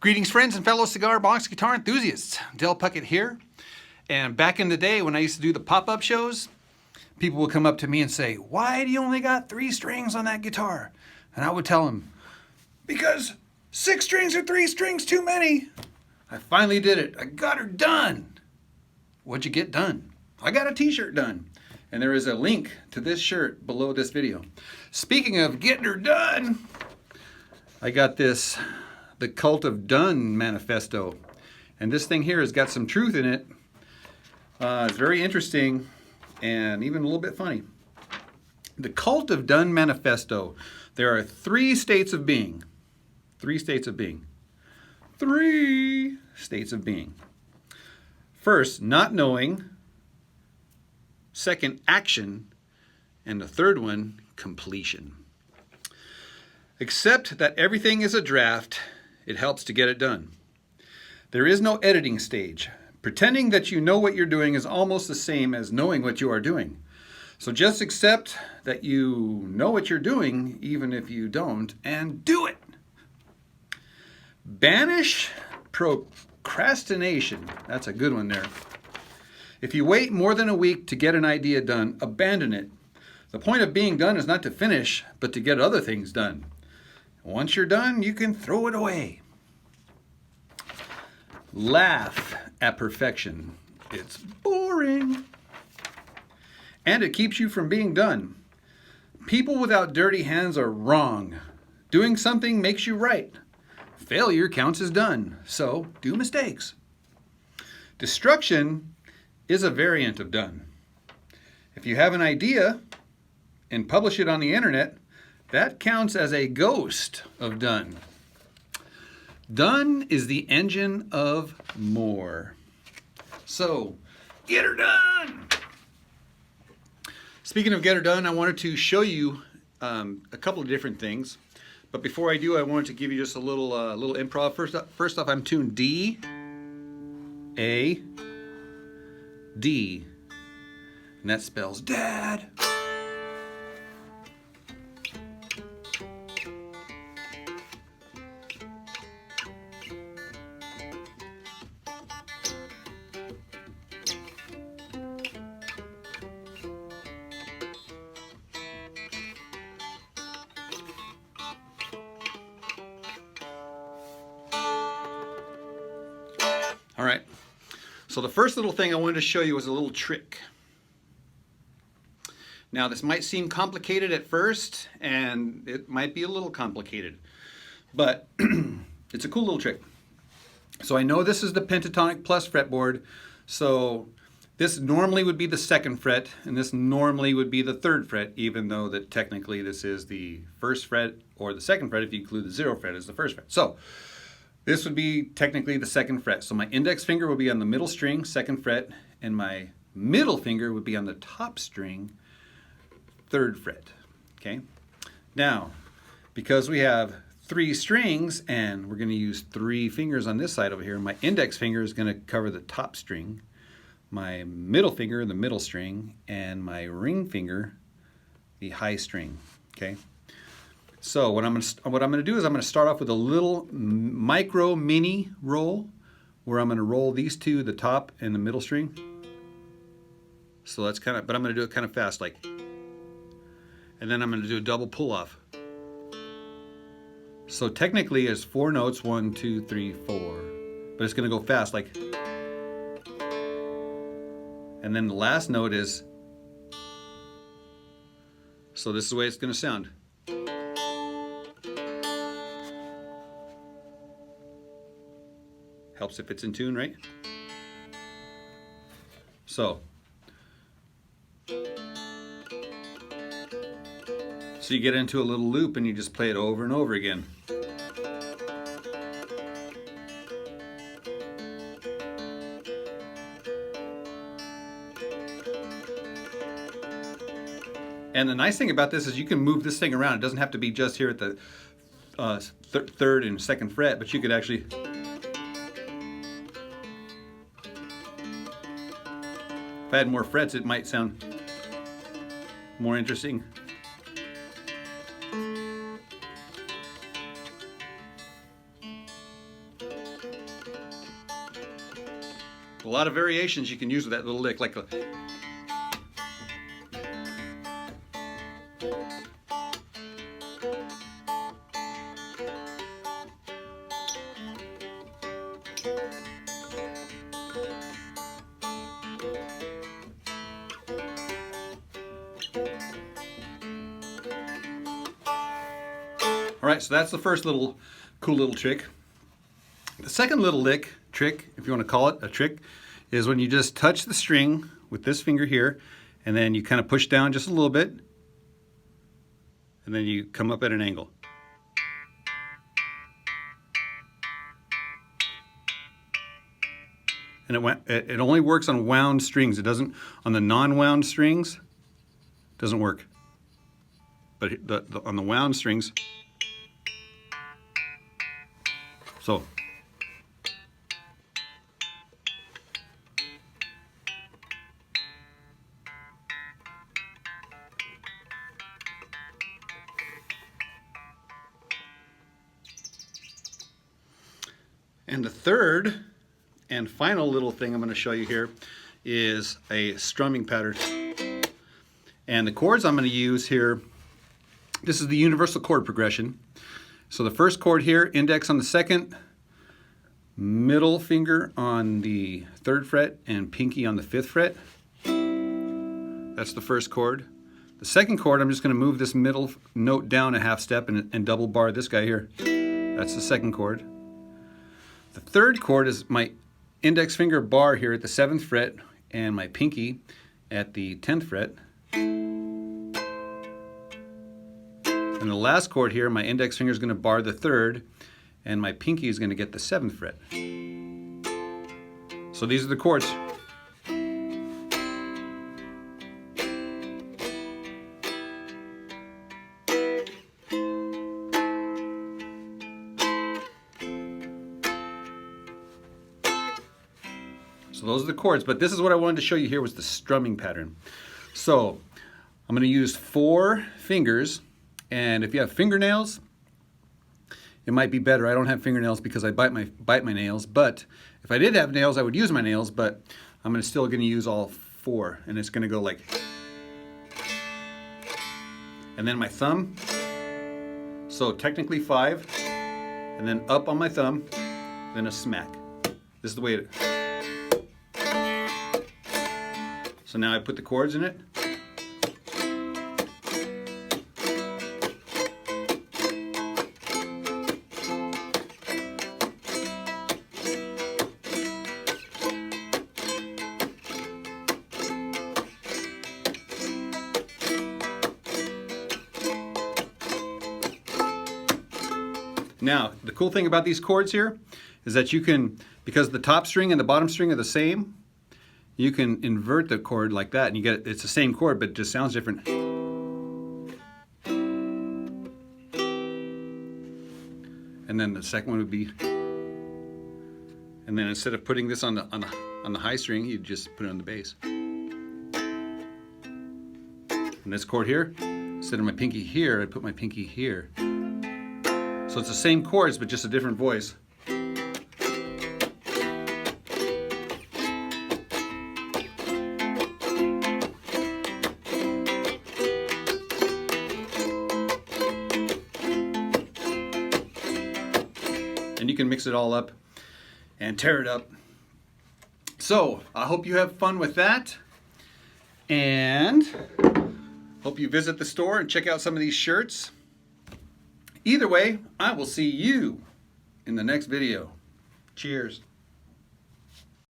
Greetings, friends and fellow cigar box guitar enthusiasts. Del Puckett here. And back in the day when I used to do the pop-up shows, people would come up to me and say, "Why do you only got 3 strings on that guitar?" And I would tell them, "Because 6 strings or 3 strings too many." I finally did it. I got her done. What'd you get done? I got a t-shirt done. And there is a link to this shirt below this video. Speaking of getting her done, I got this, the Cult of Done Manifesto. And this thing here has got some truth in it. It's very interesting and even a little bit funny. The Cult of Done Manifesto. There are 3 states of being. 3 states of being. 3 states of being. First, not knowing. Second, action. And the third one, completion. Accept that everything is a draft. It helps to get it done. There is no editing stage. Pretending that you know what you're doing is almost the same as knowing what you are doing. So just accept that you know what you're doing, even if you don't, and do it. Banish Procrastination. That's a good one there. If you wait more than a week to get an idea done, abandon it. The point of being done is not to finish, but to get other things done. Once you're done, you can throw it away. Laugh at perfection. It's boring. And it keeps you from being done. People without dirty hands are wrong. Doing something makes you right. Failure counts as done, so do mistakes. Destruction is a variant of done. If you have an idea and publish it on the internet, that counts as a ghost of done. Done is the engine of more. So, get her done! Speaking of get her done, I wanted to show you a couple of different things. But before I do, I wanted to give you just a little improv. First off, I'm tuned D, A, D. And that spells Dad. All right, so the first little thing I wanted to show you was a little trick. Now this might seem complicated at first, and it might be a little complicated, but it's a cool little trick. So I know this is the pentatonic plus fretboard, so this normally would be the 2nd fret, and this normally would be the 3rd fret, even though that technically this is the 1st fret, or the 2nd fret if you include the 0 fret as the 1st fret. So this would be technically the 2nd fret. So my index finger would be on the middle string, 2nd fret, and my middle finger would be on the top string, 3rd fret. Okay? Now, because we have 3 strings and we're going to use 3 fingers on this side over here, my index finger is going to cover the top string, my middle finger, the middle string, and my ring finger, the high string. Okay? So what I'm going to do is I'm going to start off with a little micro mini roll where I'm going to roll these 2, the top and the middle string. So that's kind of, but I'm going to do it kind of fast, like, and then I'm going to do a double pull off. So technically it's 4 notes, 1, 2, 3, 4, but it's going to go fast, like, and then the last note is, so this is the way it's going to sound. Helps if it's in tune, right? So you get into a little loop and you just play it over and over again. And the nice thing about this is you can move this thing around. It doesn't have to be just here at the 3rd and 2nd fret, but you could actually if I had more frets, it might sound more interesting. A lot of variations you can use with that little lick, like a... Alright, so that's the first cool little trick. The second little trick, if you want to call it a trick, is when you just touch the string with this finger here, and then you kind of push down just a little bit, and then you come up at an angle. And it only works on wound strings. It doesn't, on the non-wound strings, it doesn't work. But on the wound strings, so. And the third and final little thing I'm going to show you here is a strumming pattern. And the chords I'm going to use here, this is the universal chord progression. So the first chord here, index on the second, middle finger on the 3rd fret, and pinky on the 5th fret. That's the first chord. The second chord, I'm just going to move this middle note down a half step and double bar this guy here. That's the second chord. The third chord is my index finger bar here at the 7th fret and my pinky at the 10th fret. And the last chord here, my index finger is going to bar the 3rd and my pinky is going to get the 7th fret. So these are the chords. So those are the chords, but this is what I wanted to show you here was the strumming pattern. So I'm going to use 4 fingers, and if you have fingernails, it might be better. I don't have fingernails because I bite my nails, but if I did have nails, I would use my nails, but I'm still going to use all 4, and it's going to go like, and then my thumb, so technically 5, and then up on my thumb, then a smack. This is the way it. So now I put the chords in it. Now, the cool thing about these chords here is that you can, because the top string and the bottom string are the same, you can invert the chord like that and you get it's the same chord but it just sounds different. And then the second one would be, and then instead of putting this on the high string, you just put it on the bass. And this chord here, instead of my pinky here, I put my pinky here. So it's the same chords but just a different voice. And you can mix it all up and tear it up. So I hope you have fun with that, and hope you visit the store and check out some of these shirts. Either way, I will see you in the next video. Cheers.